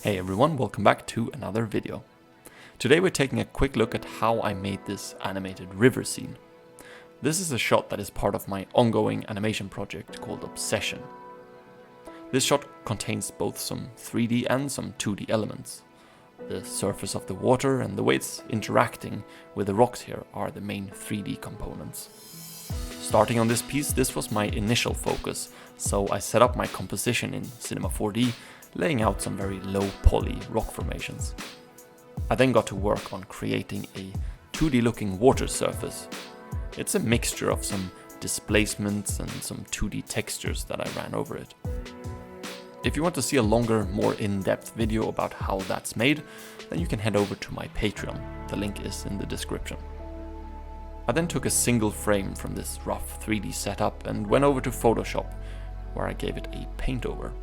Hey everyone, welcome back to another video. Today we're taking a quick look at how I made this animated river scene. This is a shot that is part of my ongoing animation project called Obsession. This shot contains both some 3D and some 2D elements. The surface of the water and the way it's interacting with the rocks here are the main 3D components. Starting on this piece, this was my initial focus, so I set up my composition in Cinema 4D, laying out some very low poly rock formations. I then got to work on creating a 2D looking water surface. It's a mixture of some displacements and some 2D textures that I ran over it. If you want to see a longer, more in-depth video about how that's made, then you can head over to my Patreon. The link is in the description. I then took a single frame from this rough 3D setup and went over to Photoshop, where I gave it a paint over.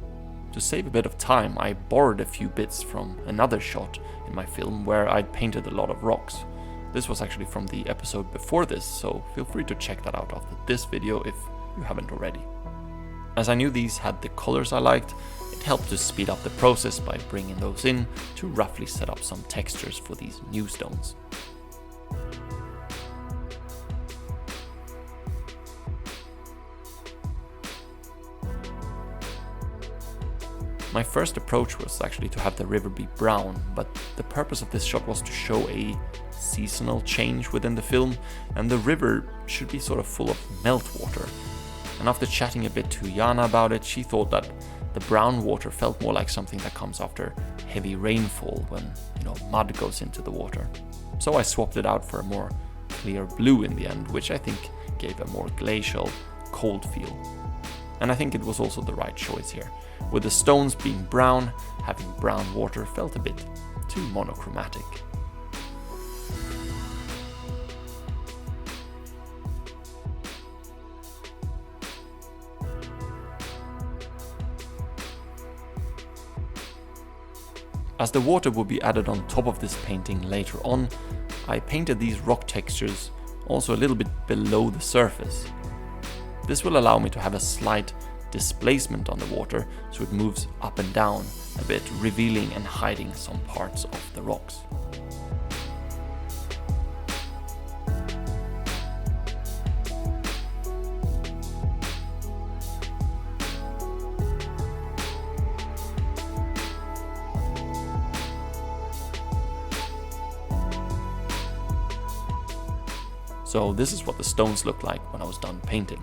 To save a bit of time, I borrowed a few bits from another shot in my film where I'd painted a lot of rocks. This was actually from the episode before this, so feel free to check that out after this video if you haven't already. As I knew these had the colors I liked, it helped to speed up the process by bringing those in to roughly set up some textures for these new stones. My first approach was actually to have the river be brown, but the purpose of this shot was to show a seasonal change within the film, and the river should be sort of full of meltwater. And after chatting a bit to Jana about it, she thought that the brown water felt more like something that comes after heavy rainfall when, mud goes into the water. So I swapped it out for a more clear blue in the end, which I think gave a more glacial, cold feel. And I think it was also the right choice here. With the stones being brown, having brown water felt a bit too monochromatic. As the water would be added on top of this painting later on, I painted these rock textures also a little bit below the surface. This will allow me to have a slight displacement on the water, so it moves up and down a bit, revealing and hiding some parts of the rocks. So this is what the stones looked like when I was done painting.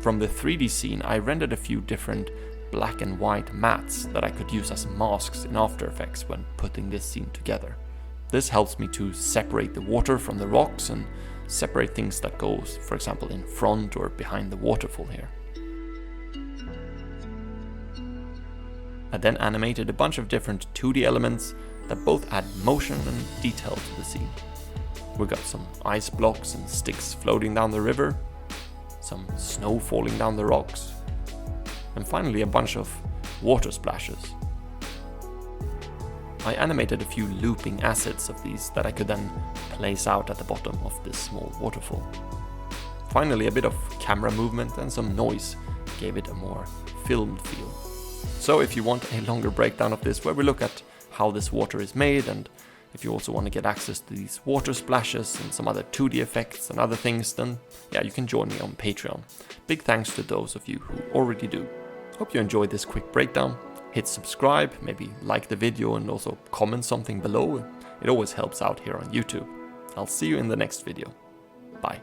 From the 3D scene, I rendered a few different black and white mats that I could use as masks in After Effects when putting this scene together. This helps me to separate the water from the rocks and separate things that go, for example, in front or behind the waterfall here. I then animated a bunch of different 2D elements that both add motion and detail to the scene. We got some ice blocks and sticks floating down the river, some snow falling down the rocks, and finally a bunch of water splashes. I animated a few looping assets of these that I could then place out at the bottom of this small waterfall. Finally, a bit of camera movement and some noise gave it a more filmed feel. So if you want a longer breakdown of this where we look at how this water is made, and if you also want to get access to these water splashes and some other 2D effects and other things, then you can join me on Patreon. Big thanks to those of you who already do. Hope you enjoyed this quick breakdown. Hit subscribe, maybe like the video and also comment something below. It always helps out here on YouTube. I'll see you in the next video. Bye.